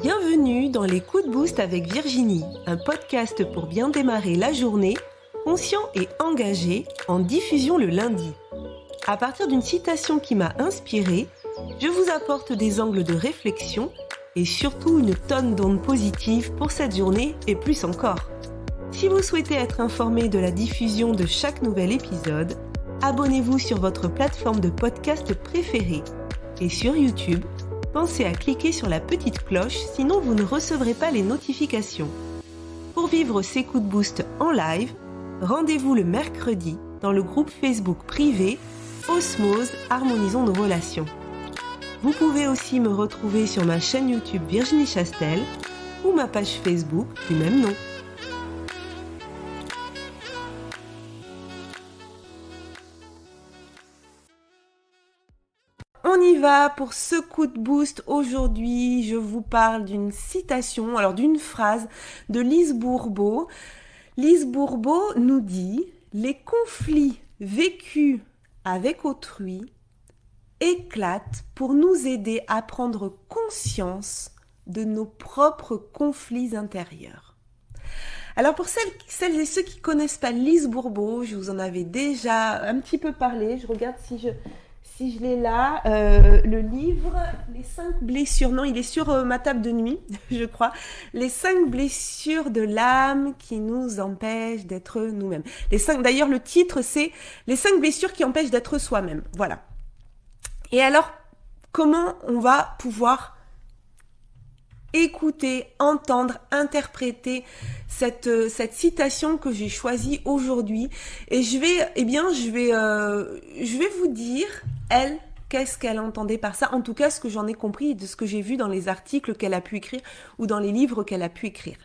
Bienvenue dans les coups de boost avec Virginie, un podcast pour bien démarrer la journée, conscient et engagé, en diffusion le lundi. À partir d'une citation qui m'a inspirée, je vous apporte des angles de réflexion et surtout une tonne d'ondes positives pour cette journée et plus encore. Si vous souhaitez être informé de la diffusion de chaque nouvel épisode, abonnez-vous sur votre plateforme de podcast préférée. Et sur YouTube, pensez à cliquer sur la petite cloche, sinon vous ne recevrez pas les notifications. Pour vivre ces coups de boost en live, rendez-vous le mercredi dans le groupe Facebook privé Osmose Harmonisons nos relations. Vous pouvez aussi me retrouver sur ma chaîne YouTube Virginie Chastel ou ma page Facebook du même nom. On y va pour ce coup de boost. Aujourd'hui, je vous parle d'une citation, d'une phrase de Lise Bourbeau. Lise Bourbeau nous dit « Les conflits vécus avec autrui éclatent pour nous aider à prendre conscience de nos propres conflits intérieurs. » Alors pour celles et ceux qui ne connaissent pas Lise Bourbeau, je vous en avais déjà un petit peu parlé. Je regarde si je l'ai là, le livre, les 5 blessures, non, il est sur ma table de nuit, je crois, les 5 blessures de l'âme qui nous empêchent d'être nous-mêmes. D'ailleurs, le titre, c'est les 5 blessures qui empêchent d'être soi-même, voilà. Et alors, comment on va pouvoir écouter, entendre, interpréter cette citation que j'ai choisie aujourd'hui. Et je vais vous dire, elle, qu'est-ce qu'elle entendait par ça. En tout cas, ce que j'en ai compris de ce que j'ai vu dans les articles qu'elle a pu écrire ou dans les livres qu'elle a pu écrire.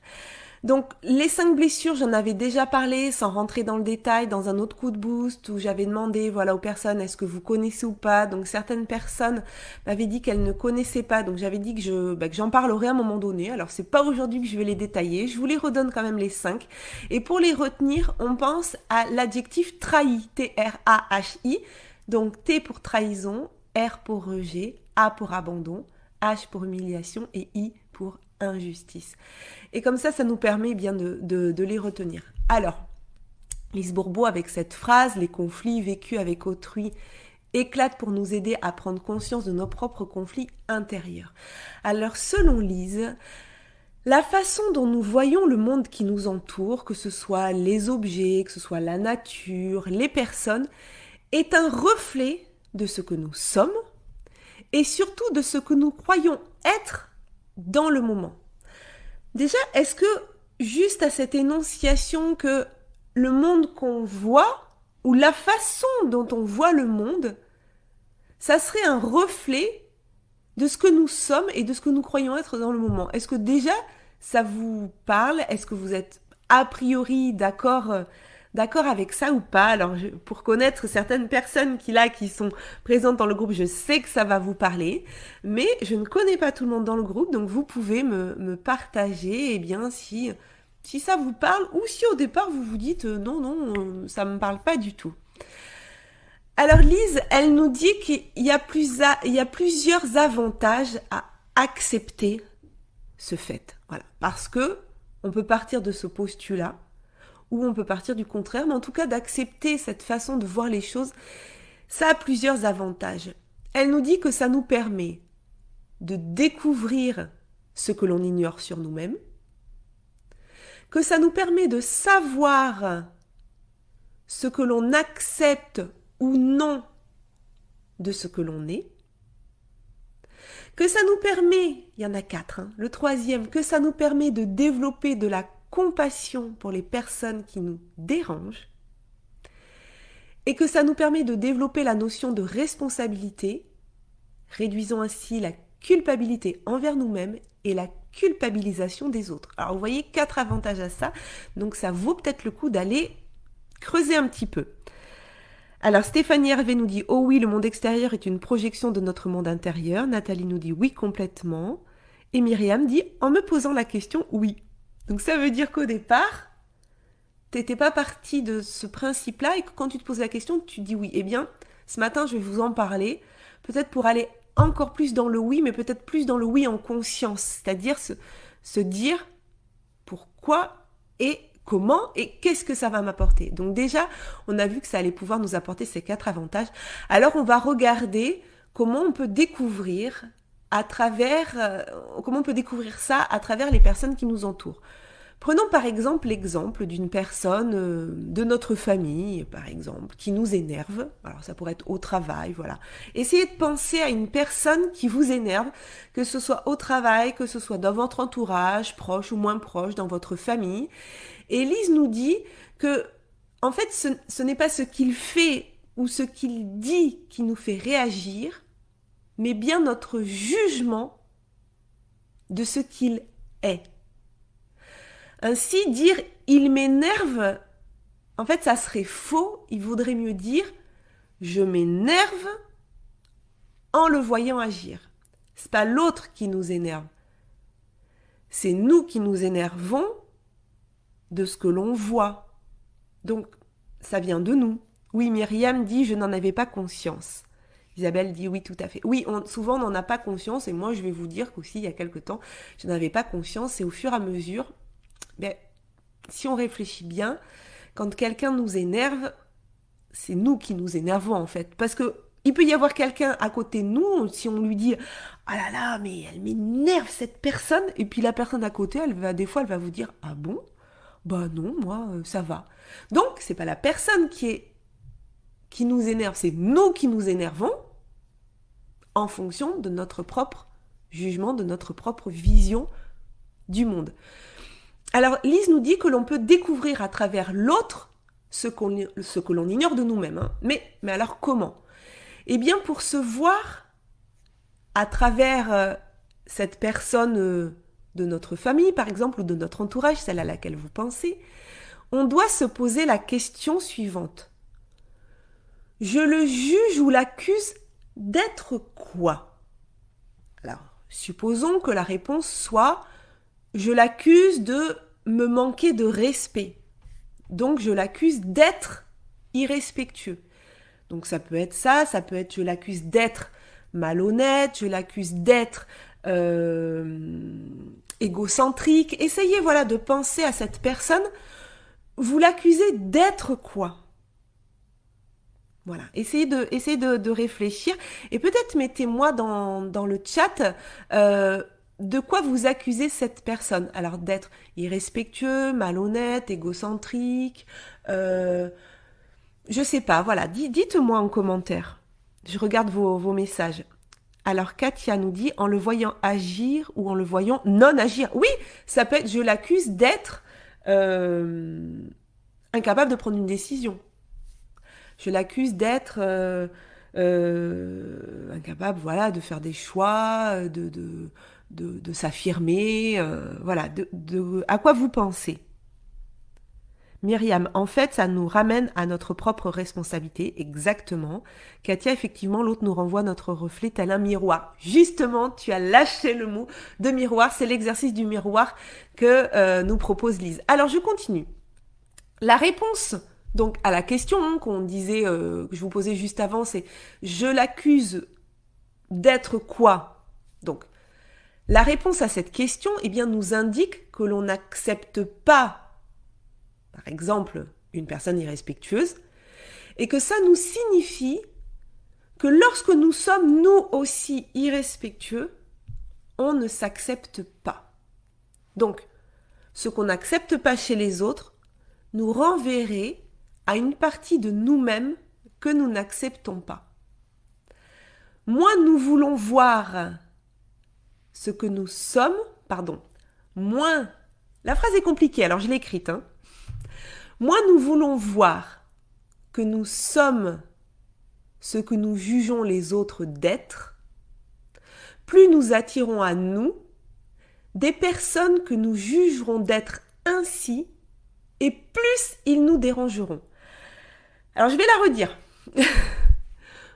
Donc, les 5 blessures, j'en avais déjà parlé sans rentrer dans le détail dans un autre coup de boost où j'avais demandé aux personnes est-ce que vous connaissez ou pas. Donc, certaines personnes m'avaient dit qu'elles ne connaissaient pas. Donc, j'avais dit que j'en parlerai à un moment donné. Alors, c'est pas aujourd'hui que je vais les détailler. Je vous les redonne quand même les 5. Et pour les retenir, on pense à l'adjectif trahi, T-R-A-H-I. Donc, T pour trahison, R pour rejet, A pour abandon, H pour humiliation et I pour injustice. Et comme ça nous permet bien de les retenir. Alors, Lise Bourbeau, avec cette phrase, les conflits vécus avec autrui éclatent pour nous aider à prendre conscience de nos propres conflits intérieurs. Alors, selon Lise, la façon dont nous voyons le monde qui nous entoure, que ce soit les objets, que ce soit la nature, les personnes, est un reflet de ce que nous sommes et surtout de ce que nous croyons être dans le moment. Déjà, est-ce que juste à cette énonciation que le monde qu'on voit ou la façon dont on voit le monde, ça serait un reflet de ce que nous sommes et de ce que nous croyons être dans le moment? Est-ce que déjà ça vous parle? Est-ce que vous êtes a priori d'accord avec ça ou pas? Alors, pour connaître certaines personnes qui sont présentes dans le groupe, je sais que ça va vous parler, mais je ne connais pas tout le monde dans le groupe, donc vous pouvez me partager, si ça vous parle, ou si au départ vous vous dites non, ça me parle pas du tout. Alors Lise, elle nous dit qu'il y a plusieurs avantages à accepter ce fait, voilà, parce que on peut partir de ce postulat, ou on peut partir du contraire, mais en tout cas d'accepter cette façon de voir les choses, ça a plusieurs avantages. Elle nous dit que ça nous permet de découvrir ce que l'on ignore sur nous-mêmes, que ça nous permet de savoir ce que l'on accepte ou non de ce que l'on est, que ça nous permet, il y en a 4, le troisième, que ça nous permet de développer de la compassion pour les personnes qui nous dérangent et que ça nous permet de développer la notion de responsabilité, réduisant ainsi la culpabilité envers nous-mêmes et la culpabilisation des autres. Alors vous voyez 4 avantages à ça, donc ça vaut peut-être le coup d'aller creuser un petit peu. Alors Stéphanie Hervé nous dit « Oh oui, le monde extérieur est une projection de notre monde intérieur ». Nathalie nous dit « Oui, complètement ». Et Myriam dit « En me posant la question, oui ». Donc ça veut dire qu'au départ, t'étais pas parti de ce principe-là et que quand tu te poses la question, tu dis oui. Eh bien, ce matin, je vais vous en parler, peut-être pour aller encore plus dans le oui, mais peut-être plus dans le oui en conscience, c'est-à-dire se dire pourquoi et comment et qu'est-ce que ça va m'apporter. Donc déjà, on a vu que ça allait pouvoir nous apporter ces 4 avantages. Alors on va regarder comment on peut découvrir comment on peut découvrir ça à travers les personnes qui nous entourent. Prenons par exemple l'exemple d'une personne de notre famille, par exemple, qui nous énerve. Alors ça pourrait être au travail, voilà. Essayez de penser à une personne qui vous énerve, que ce soit au travail, que ce soit dans votre entourage, proche ou moins proche, dans votre famille. Et Lise nous dit que, en fait, ce n'est pas ce qu'il fait ou ce qu'il dit qui nous fait réagir, mais bien notre jugement de ce qu'il est. Ainsi, dire « il m'énerve », en fait, ça serait faux. Il vaudrait mieux dire « je m'énerve en le voyant agir ». C'est pas l'autre qui nous énerve. C'est nous qui nous énervons de ce que l'on voit. Donc, ça vient de nous. Oui, Myriam dit « je n'en avais pas conscience ». Isabelle dit oui, tout à fait. Oui, souvent on n'en a pas conscience, et moi je vais vous dire qu'aussi il y a quelque temps, je n'avais pas conscience, et au fur et à mesure, si on réfléchit bien, quand quelqu'un nous énerve, c'est nous qui nous énervons en fait. Parce que il peut y avoir quelqu'un à côté de nous, si on lui dit « ah là là, mais elle m'énerve cette personne », et puis la personne à côté, des fois elle va vous dire « ah bon ? Bah non, moi ça va ». Donc c'est pas la personne qui nous énerve, c'est nous qui nous énervons en fonction de notre propre jugement, de notre propre vision du monde. Alors, Lise nous dit que l'on peut découvrir à travers l'autre ce que l'on ignore de nous-mêmes. Hein. Mais alors comment ? Eh bien, pour se voir à travers cette personne de notre famille, par exemple, ou de notre entourage, celle à laquelle vous pensez, on doit se poser la question suivante. Je le juge ou l'accuse d'être quoi ? Alors, supposons que la réponse soit « je l'accuse de me manquer de respect ». Donc, je l'accuse d'être irrespectueux. Donc, ça peut être ça peut être « je l'accuse d'être malhonnête », je l'accuse d'être égocentrique. Essayez de penser à cette personne. Vous l'accusez d'être quoi ? Voilà, essayez de réfléchir et peut-être mettez-moi dans le chat de quoi vous accusez cette personne. Alors d'être irrespectueux, malhonnête, égocentrique, je sais pas, voilà, dites-moi en commentaire. Je regarde vos messages. Alors Katia nous dit en le voyant agir ou en le voyant non agir. Oui, ça peut être je l'accuse d'être incapable de prendre une décision. Je l'accuse d'être incapable, de faire des choix, de s'affirmer, à quoi vous pensez ? Myriam, en fait, ça nous ramène à notre propre responsabilité, exactement. Katia, effectivement, l'autre nous renvoie notre reflet tel un miroir. Justement, tu as lâché le mot de miroir, c'est l'exercice du miroir que nous propose Lise. Alors, je continue. La réponse donc à la question qu'on disait, que je vous posais juste avant, c'est « je l'accuse d'être quoi ?» Donc, la réponse à cette question, nous indique que l'on n'accepte pas, par exemple, une personne irrespectueuse, et que ça nous signifie que lorsque nous sommes nous aussi irrespectueux, on ne s'accepte pas. Donc, ce qu'on n'accepte pas chez les autres nous renverrait à une partie de nous-mêmes que nous n'acceptons pas. Moins nous voulons voir ce que nous sommes, moins, la phrase est compliquée, alors je l'ai écrite, moins nous voulons voir que nous sommes ce que nous jugeons les autres d'être, plus nous attirons à nous des personnes que nous jugerons d'être ainsi, et plus ils nous dérangeront. Alors, je vais la redire.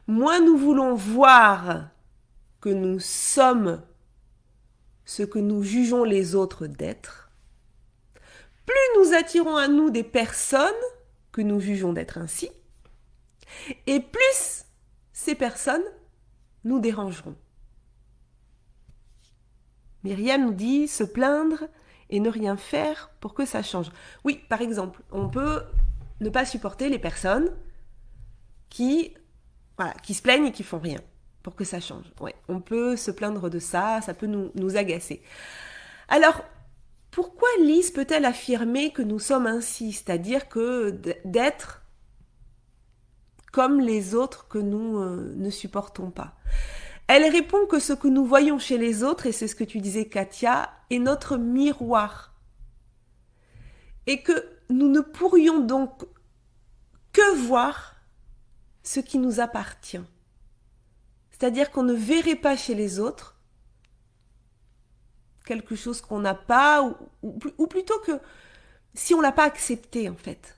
Moins nous voulons voir que nous sommes ce que nous jugeons les autres d'être, plus nous attirons à nous des personnes que nous jugeons d'être ainsi, et plus ces personnes nous dérangeront. Myriam nous dit se plaindre et ne rien faire pour que ça change. Oui, par exemple, on peut ne pas supporter les personnes qui se plaignent et qui font rien pour que ça change. Ouais, on peut se plaindre de ça, ça peut nous agacer. Alors, pourquoi Lise peut-elle affirmer que nous sommes ainsi, c'est-à-dire que d'être comme les autres que nous ne supportons pas? Elle répond que ce que nous voyons chez les autres, et c'est ce que tu disais Katia, est notre miroir. Et que nous ne pourrions donc que voir ce qui nous appartient. C'est-à-dire qu'on ne verrait pas chez les autres quelque chose qu'on n'a pas, ou plutôt que si on ne l'a pas accepté en fait,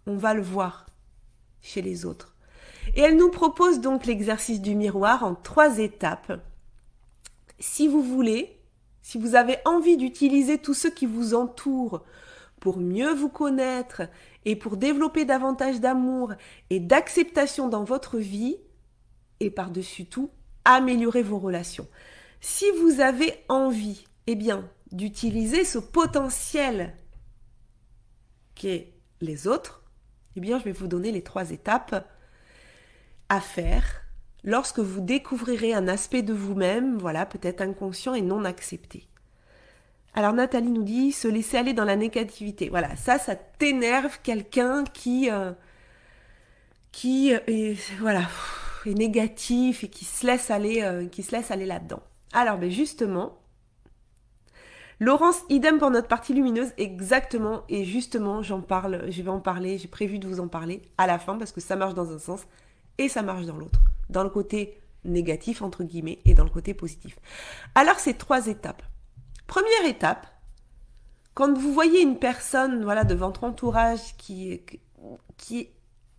on va le voir chez les autres. Et elle nous propose donc l'exercice du miroir en 3 étapes. Si vous voulez, si vous avez envie d'utiliser tous ceux qui vous entourent pour mieux vous connaître et pour développer davantage d'amour et d'acceptation dans votre vie, et par-dessus tout, améliorer vos relations. Si vous avez envie, d'utiliser ce potentiel qu'est les autres, je vais vous donner les 3 étapes à faire lorsque vous découvrirez un aspect de vous-même, peut-être inconscient et non accepté. Alors Nathalie nous dit se laisser aller dans la négativité. Voilà, ça t'énerve quelqu'un qui est négatif et qui se laisse aller là-dedans. Alors justement, Laurence, idem pour notre partie lumineuse, exactement, et justement je vais en parler, j'ai prévu de vous en parler à la fin parce que ça marche dans un sens et ça marche dans l'autre, dans le côté négatif entre guillemets et dans le côté positif. Alors c'est 3 étapes. Première étape, quand vous voyez une personne de votre entourage qui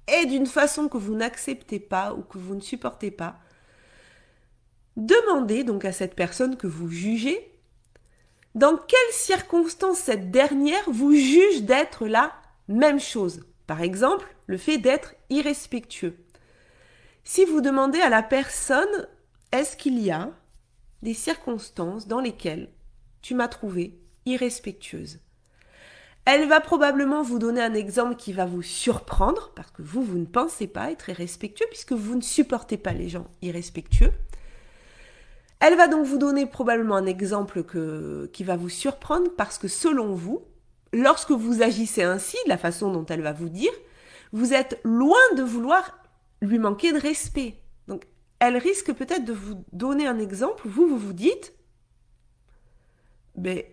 est d'une façon que vous n'acceptez pas ou que vous ne supportez pas, demandez donc à cette personne que vous jugez dans quelles circonstances cette dernière vous juge d'être la même chose. Par exemple, le fait d'être irrespectueux. Si vous demandez à la personne, est-ce qu'il y a des circonstances dans lesquelles tu m'as trouvée irrespectueuse? Elle va probablement vous donner un exemple qui va vous surprendre, parce que vous ne pensez pas être irrespectueux, puisque vous ne supportez pas les gens irrespectueux. Elle va donc vous donner probablement un exemple qui va vous surprendre, parce que selon vous, lorsque vous agissez ainsi, de la façon dont elle va vous dire, vous êtes loin de vouloir lui manquer de respect. Donc, elle risque peut-être de vous donner un exemple où vous dites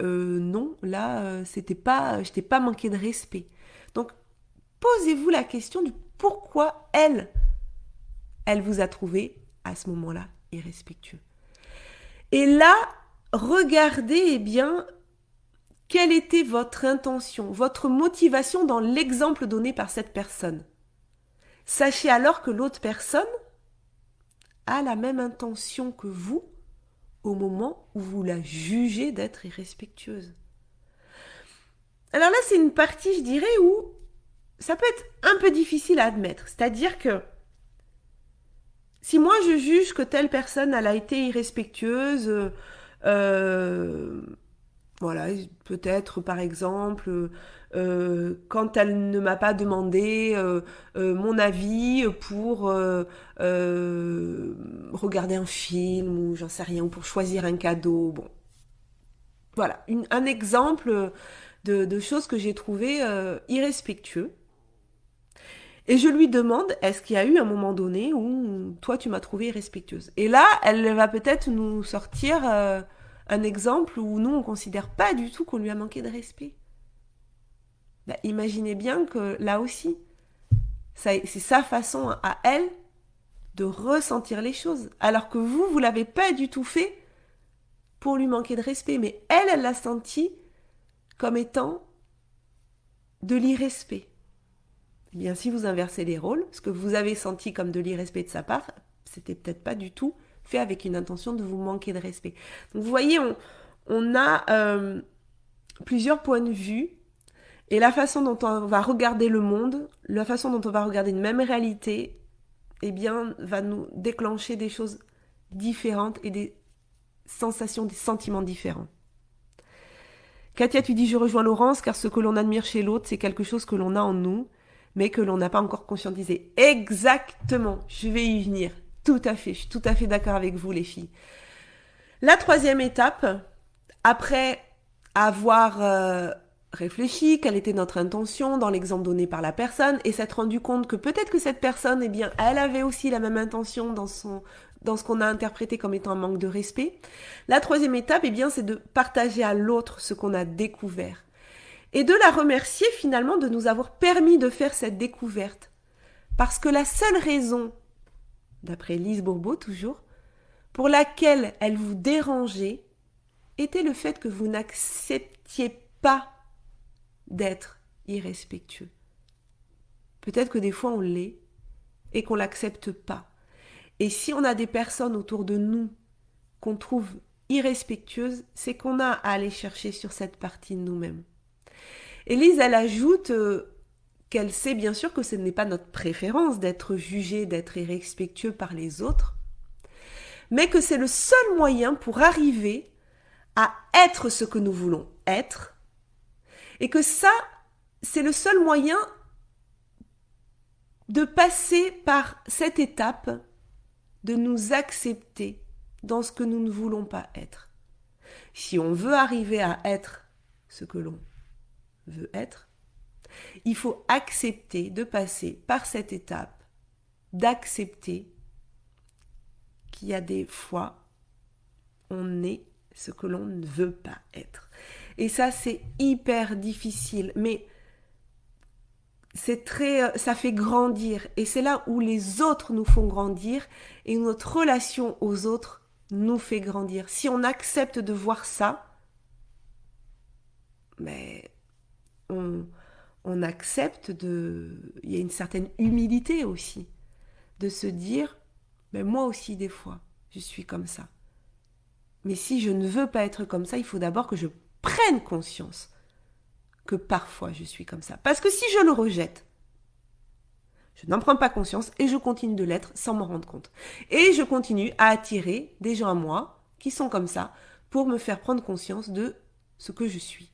non, là, je t'ai pas manqué de respect. Donc, posez-vous la question du pourquoi elle vous a trouvé à ce moment-là irrespectueux. Et là, regardez, quelle était votre intention, votre motivation dans l'exemple donné par cette personne. Sachez alors que l'autre personne a la même intention que vous au moment où vous la jugez d'être irrespectueuse. Alors là, c'est une partie, je dirais, où ça peut être un peu difficile à admettre. C'est-à-dire que si moi je juge que telle personne elle a été irrespectueuse, peut-être par exemple quand elle ne m'a pas demandé mon avis pour regarder un film ou j'en sais rien, ou pour choisir un cadeau. Bon, voilà, un exemple de choses que j'ai trouvé irrespectueux. Et je lui demande, est-ce qu'il y a eu un moment donné où toi tu m'as trouvée irrespectueuse? Et là, elle va peut-être nous sortir un exemple où nous on considère pas du tout qu'on lui a manqué de respect. Imaginez bien que là aussi, c'est sa façon à elle de ressentir les choses. Alors que vous l'avez pas du tout fait pour lui manquer de respect. Mais elle l'a senti comme étant de l'irrespect. Si vous inversez les rôles, ce que vous avez senti comme de l'irrespect de sa part, c'était peut-être pas du tout fait avec une intention de vous manquer de respect. Donc vous voyez, on a plusieurs points de vue, et la façon dont on va regarder le monde, la façon dont on va regarder une même réalité, va nous déclencher des choses différentes et sensations, des sentiments différents. Katia, tu dis, je rejoins Laurence, car ce que l'on admire chez l'autre, c'est quelque chose que l'on a en nous, mais que l'on n'a pas encore conscientisé. Exactement, je vais y venir. Tout à fait, je suis tout à fait d'accord avec vous, les filles. La troisième étape, après avoir réfléchi, quelle était notre intention dans l'exemple donné par la personne, et s'être rendu compte que peut-être que cette personne, eh bien, elle avait aussi la même intention dans ce qu'on a interprété comme étant un manque de respect. La troisième étape, eh bien, c'est de partager à l'autre ce qu'on a découvert. Et de la remercier finalement de nous avoir permis de faire cette découverte. Parce que la seule raison, d'après Lise Bourbeau toujours, pour laquelle elle vous dérangeait, était le fait que vous n'acceptiez pas d'être irrespectueux. Peut-être que des fois on l'est et qu'on l'accepte pas. Et si on a des personnes autour de nous qu'on trouve irrespectueuses, c'est qu'on a à aller chercher sur cette partie de nous-mêmes. Élise, elle ajoute qu'elle sait bien sûr que ce n'est pas notre préférence d'être jugé, d'être irrespectueux par les autres, mais que c'est le seul moyen pour arriver à être ce que nous voulons être, et que ça, c'est le seul moyen de passer par cette étape de nous accepter dans ce que nous ne voulons pas être. Si on veut arriver à être ce que l'on veut être, il faut accepter de passer par cette étape, d'accepter qu'il y a des fois, on est ce que l'on ne veut pas être. Et ça, c'est hyper difficile, mais ça fait grandir. Et c'est là où les autres nous font grandir et notre relation aux autres nous fait grandir. Si on accepte de voir ça, mais on accepte il y a une certaine humilité aussi, de se dire, mais moi aussi des fois, je suis comme ça. Mais si je ne veux pas être comme ça, il faut d'abord que je prenne conscience que parfois je suis comme ça. Parce que si je le rejette, je n'en prends pas conscience et je continue de l'être sans m'en rendre compte. Et je continue à attirer des gens à moi qui sont comme ça pour me faire prendre conscience de ce que je suis.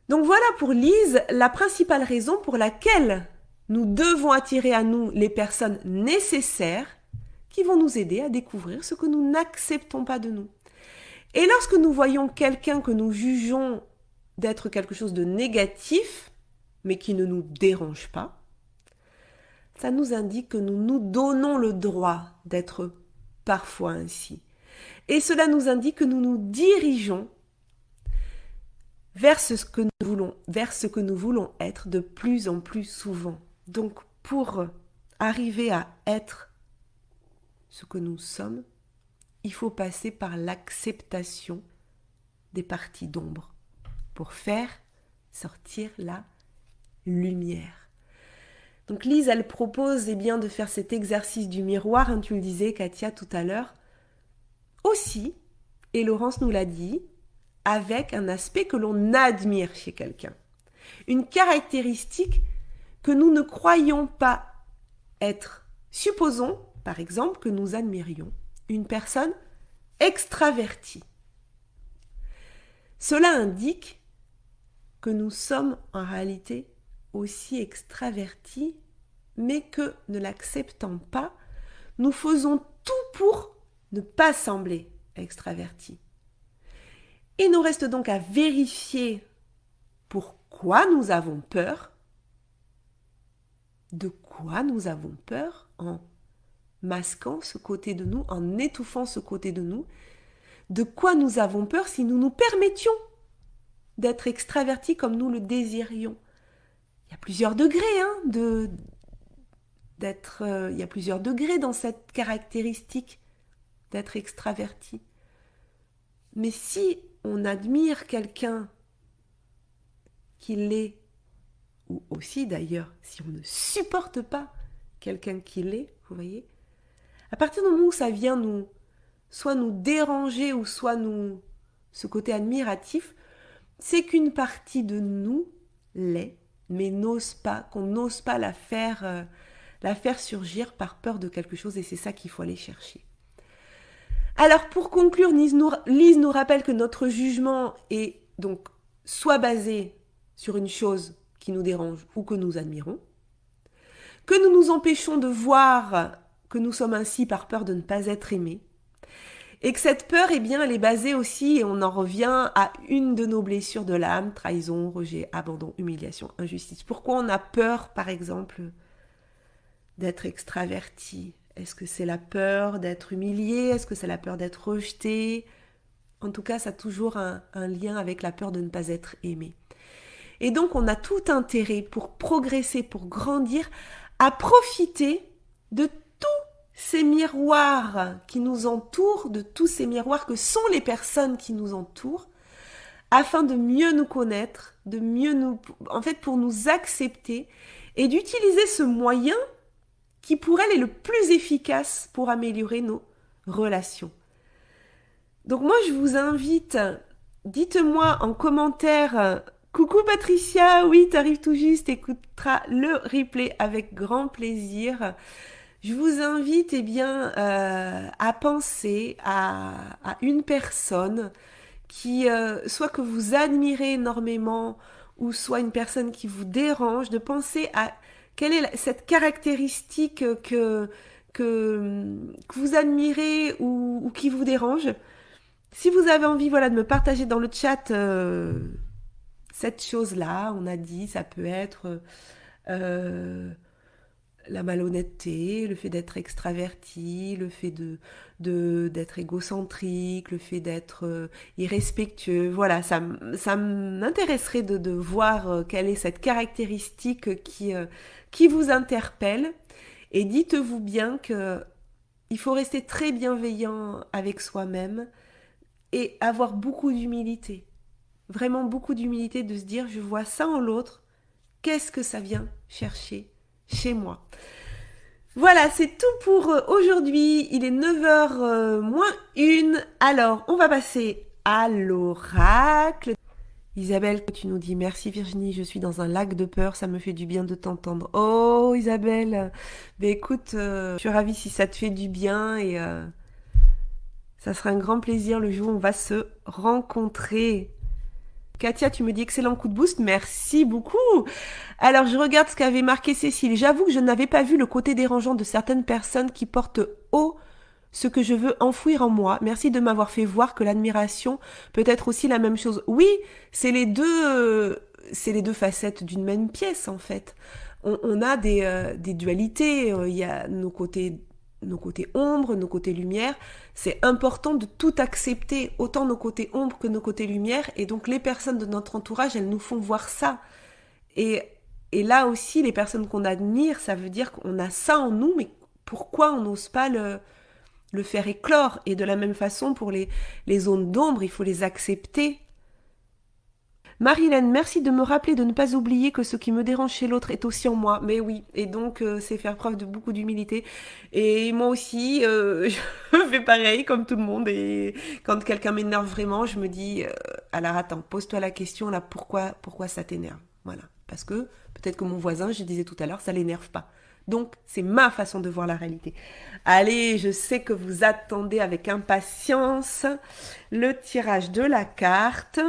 Donc voilà pour Lise la principale raison pour laquelle nous devons attirer à nous les personnes nécessaires qui vont nous aider à découvrir ce que nous n'acceptons pas de nous. Et lorsque nous voyons quelqu'un que nous jugeons d'être quelque chose de négatif, mais qui ne nous dérange pas, ça nous indique que nous nous donnons le droit d'être parfois ainsi. Et cela nous indique que nous nous dirigeons vers ce que nous voulons être de plus en plus souvent. Donc, pour arriver à être ce que nous sommes, il faut passer par l'acceptation des parties d'ombre pour faire sortir la lumière. Donc Lise, elle propose bien de faire cet exercice du miroir, hein, tu le disais Katia tout à l'heure, aussi, et Laurence nous l'a dit, avec un aspect que l'on admire chez quelqu'un. Une caractéristique que nous ne croyons pas être. Supposons, par exemple, que nous admirions une personne extravertie. Cela indique que nous sommes en réalité aussi extravertis, mais que, ne l'acceptant pas, nous faisons tout pour ne pas sembler extravertis. Il nous reste donc à vérifier pourquoi nous avons peur, de quoi nous avons peur en masquant ce côté de nous, en étouffant ce côté de nous, de quoi nous avons peur si nous nous permettions d'être extravertis comme nous le désirions. Il y a plusieurs degrés, il y a plusieurs degrés dans cette caractéristique d'être extraverti. Mais si on admire quelqu'un qui l'est, ou aussi d'ailleurs, si on ne supporte pas quelqu'un qui l'est, vous voyez, à partir du moment où ça vient soit nous déranger ou soit ce côté admiratif, c'est qu'une partie de nous l'est, mais qu'on n'ose pas la faire surgir par peur de quelque chose, et c'est ça qu'il faut aller chercher. Alors pour conclure, Lise nous rappelle que notre jugement est donc soit basé sur une chose qui nous dérange ou que nous admirons, que nous nous empêchons de voir que nous sommes ainsi par peur de ne pas être aimés, et que cette peur, eh bien, elle est basée aussi, et on en revient à une de nos blessures de l'âme, trahison, rejet, abandon, humiliation, injustice. Pourquoi on a peur, par exemple, d'être extraverti? Est-ce que c'est la peur d'être humilié? Est-ce que c'est la peur d'être rejeté? En tout cas, ça a toujours un lien avec la peur de ne pas être aimé. Et donc, on a tout intérêt pour progresser, pour grandir, à profiter de tous ces miroirs qui nous entourent, de tous ces miroirs que sont les personnes qui nous entourent, afin de mieux nous connaître, de mieux nous, en fait, pour nous accepter et d'utiliser ce moyen qui pour elle est le plus efficace pour améliorer nos relations. Donc moi, je vous invite, dites-moi en commentaire, coucou Patricia, oui, t'arrives tout juste, écoutera le replay avec grand plaisir. Je vous invite eh bien, à penser à une personne qui, soit que vous admirez énormément, ou soit une personne qui vous dérange, de penser à quelle est cette caractéristique que vous admirez ou qui vous dérange. Si vous avez envie voilà, de me partager dans le chat cette chose-là, on a dit, ça peut être la malhonnêteté, le fait d'être extraverti, le fait d'être égocentrique, le fait d'être irrespectueux. Voilà, ça m'intéresserait de voir quelle est cette caractéristique qui vous interpelle. Et dites-vous bien que il faut rester très bienveillant avec soi-même et avoir beaucoup d'humilité. Vraiment beaucoup d'humilité de se dire, je vois ça en l'autre, qu'est-ce que ça vient chercher chez moi? Voilà, c'est tout pour aujourd'hui. Il est 9h moins 1. Alors, on va passer à l'oracle. Isabelle, tu nous dis merci Virginie, je suis dans un lac de peur, ça me fait du bien de t'entendre. Oh Isabelle, ben écoute, je suis ravie si ça te fait du bien et ça sera un grand plaisir le jour où on va se rencontrer. Katia, tu me dis excellent coup de boost, merci beaucoup. Alors je regarde ce qu'avait marqué Cécile. J'avoue que je n'avais pas vu le côté dérangeant de certaines personnes qui portent haut ce que je veux enfouir en moi. Merci de m'avoir fait voir que l'admiration peut être aussi la même chose. Oui, c'est les deux facettes d'une même pièce en fait. On a des dualités. Il y a nos côtés ombres, nos côtés lumière. C'est important de tout accepter, autant nos côtés ombres que nos côtés lumière. Et donc les personnes de notre entourage, elles nous font voir ça. Et, et là aussi, les personnes qu'on admire, ça veut dire qu'on a ça en nous, mais pourquoi on n'ose pas le faire éclore? Et de la même façon, pour les zones d'ombre, il faut les accepter. Marilène, merci de me rappeler de ne pas oublier que ce qui me dérange chez l'autre est aussi en moi. Mais oui, et donc c'est faire preuve de beaucoup d'humilité. Et moi aussi, je fais pareil comme tout le monde. Et quand quelqu'un m'énerve vraiment, je me dis, alors attends, pose-toi la question là, pourquoi ça t'énerve? Voilà, parce que peut-être que mon voisin, je disais tout à l'heure, ça l'énerve pas. Donc, c'est ma façon de voir la réalité. Allez, je sais que vous attendez avec impatience le tirage de la carte.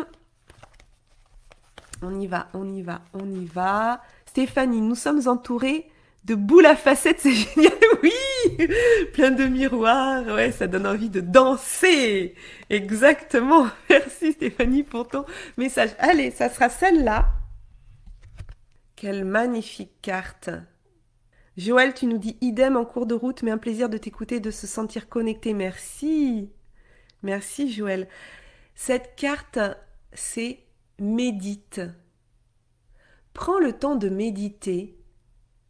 On y va, on y va, on y va. Stéphanie, nous sommes entourés de boules à facettes, c'est génial, oui. Plein de miroirs, ouais, ça donne envie de danser. Exactement. Merci Stéphanie pour ton message. Allez, ça sera celle-là. Quelle magnifique carte. Joël, tu nous dis idem en cours de route, mais un plaisir de t'écouter, de se sentir connecté. Merci. Merci Joël. Cette carte, c'est médite. Prends le temps de méditer,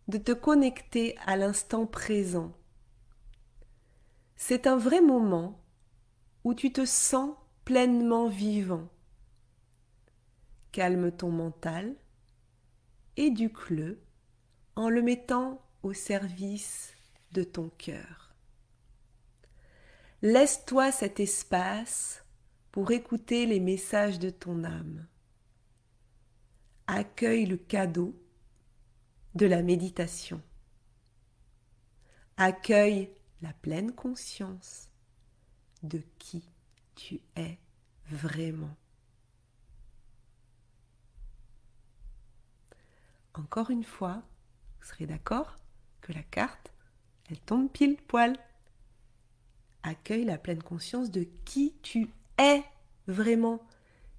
de te connecter à l'instant présent. C'est un vrai moment où tu te sens pleinement vivant. Calme ton mental, éduque-le en le mettant au service de ton cœur. Laisse-toi cet espace pour écouter les messages de ton âme. Accueille le cadeau de la méditation. Accueille la pleine conscience de qui tu es vraiment. Encore une fois, vous serez d'accord que la carte, elle tombe pile poil. Accueille la pleine conscience de qui tu es vraiment.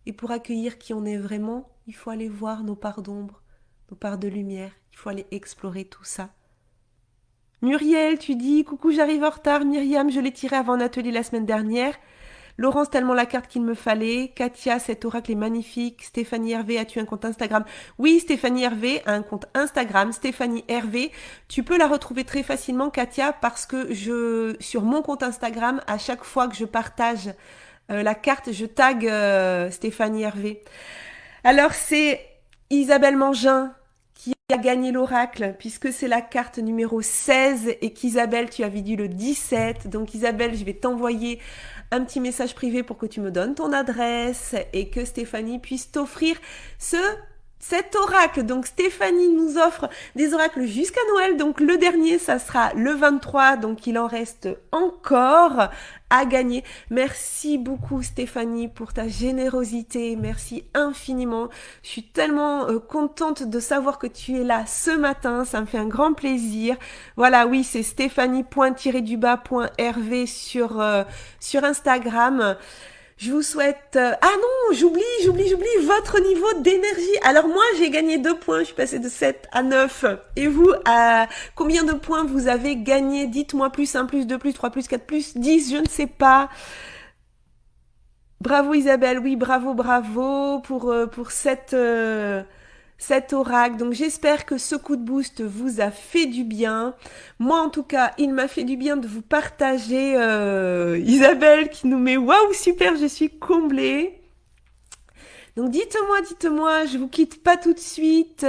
Et pour accueillir qui on est vraiment, il faut aller voir nos parts d'ombre, nos parts de lumière. Il faut aller explorer tout ça. Muriel, tu dis « Coucou, j'arrive en retard. Myriam, je l'ai tiré avant un atelier la semaine dernière. Laurence, tellement la carte qu'il me fallait. Katia, cet oracle est magnifique. Stéphanie Hervé, as-tu un compte Instagram? Oui, Stéphanie Hervé a un compte Instagram. Stéphanie Hervé, tu peux la retrouver très facilement, Katia, parce que sur mon compte Instagram, à chaque fois que je partage la carte, je tag Stéphanie Hervé. Alors, c'est Isabelle Mangin qui a gagné l'oracle, puisque c'est la carte numéro 16 et qu'Isabelle, tu avais dit le 17. Donc Isabelle, je vais t'envoyer un petit message privé pour que tu me donnes ton adresse et que Stéphanie puisse t'offrir cet oracle. Donc Stéphanie nous offre des oracles jusqu'à Noël. Donc le dernier, ça sera le 23. Donc il en reste encore à gagner. Merci beaucoup Stéphanie pour ta générosité. Merci infiniment. Je suis tellement contente de savoir que tu es là ce matin. Ça me fait un grand plaisir. Voilà, oui, c'est Stéphanie.-du-bas.hervé sur Instagram. Je vous souhaite... Ah non, j'oublie votre niveau d'énergie. Alors moi, j'ai gagné 2 points, je suis passée de 7 à 9. Et vous, combien de points vous avez gagné? Dites-moi, plus 1, plus 2, plus 3, plus 4, plus 10, je ne sais pas. Bravo Isabelle, oui, bravo pour cet oracle. Donc j'espère que ce coup de boost vous a fait du bien. Moi en tout cas, il m'a fait du bien de vous partager Isabelle qui nous met waouh super, je suis comblée. Donc dites-moi, je vous quitte pas tout de suite.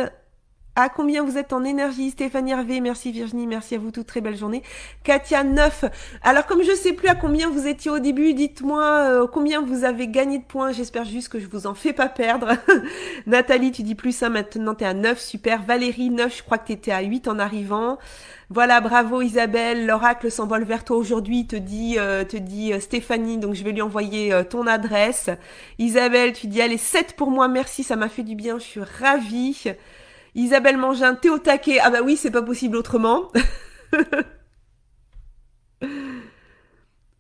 À combien vous êtes en énergie? Stéphanie Hervé, merci Virginie, merci à vous toutes, très belle journée. Katia, 9. Alors comme je sais plus à combien vous étiez au début, dites-moi combien vous avez gagné de points, j'espère juste que je vous en fais pas perdre. Nathalie, tu dis plus 1, maintenant t'es à 9, super. Valérie, 9, je crois que t'étais à 8 en arrivant. Voilà, bravo Isabelle, l'oracle s'envole vers toi aujourd'hui, te dit Stéphanie, donc je vais lui envoyer ton adresse. Isabelle, tu dis allez, 7 pour moi, merci, ça m'a fait du bien, je suis ravie. Isabelle Mangin, t'es au taquet. Ah bah oui, c'est pas possible autrement.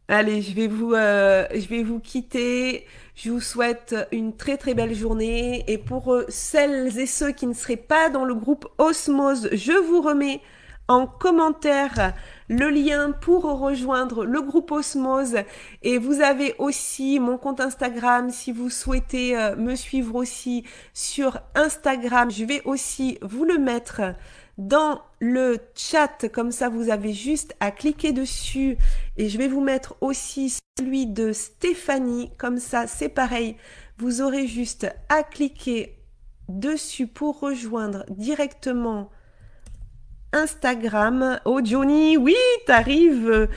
Allez, je vais vous quitter. Je vous souhaite une très très belle journée. Et pour celles et ceux qui ne seraient pas dans le groupe Osmose, je vous remets en commentaire le lien pour rejoindre le groupe Osmose. Et vous avez aussi mon compte Instagram si vous souhaitez me suivre aussi sur Instagram. Je vais aussi vous le mettre dans le chat, comme ça vous avez juste à cliquer dessus. Et je vais vous mettre aussi celui de Stéphanie, comme ça c'est pareil. Vous aurez juste à cliquer dessus pour rejoindre directement Instagram. Oh Johnny, oui, t'arrives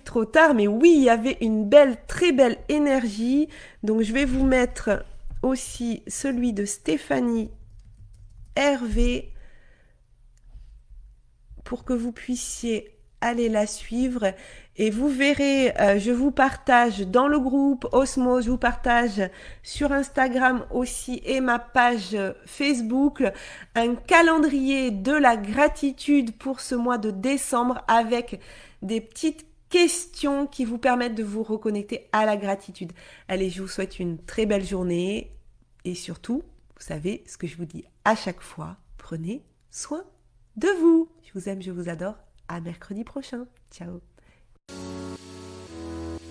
trop tard, mais oui, il y avait une très belle énergie. Donc je vais vous mettre aussi celui de Stéphanie Hervé pour que vous puissiez aller la suivre. Et vous verrez, je vous partage dans le groupe Osmose, je vous partage sur Instagram aussi et ma page Facebook un calendrier de la gratitude pour ce mois de décembre avec des petites questions qui vous permettent de vous reconnecter à la gratitude. Allez, je vous souhaite une très belle journée et surtout, vous savez ce que je vous dis à chaque fois, prenez soin de vous. Je vous aime, je vous adore. À mercredi prochain. Ciao.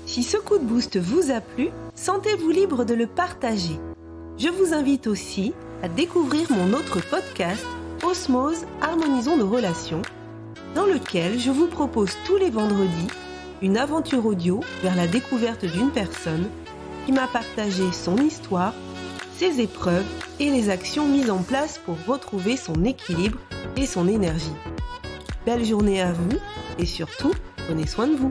Si ce coup de boost vous a plu, sentez-vous libre de le partager. Je vous invite aussi à découvrir mon autre podcast, Osmose, Harmonisons nos relations, dans lequel je vous propose tous les vendredis une aventure audio vers la découverte d'une personne qui m'a partagé son histoire, ses épreuves et les actions mises en place pour retrouver son équilibre et son énergie. Belle journée à vous et surtout, prenez soin de vous.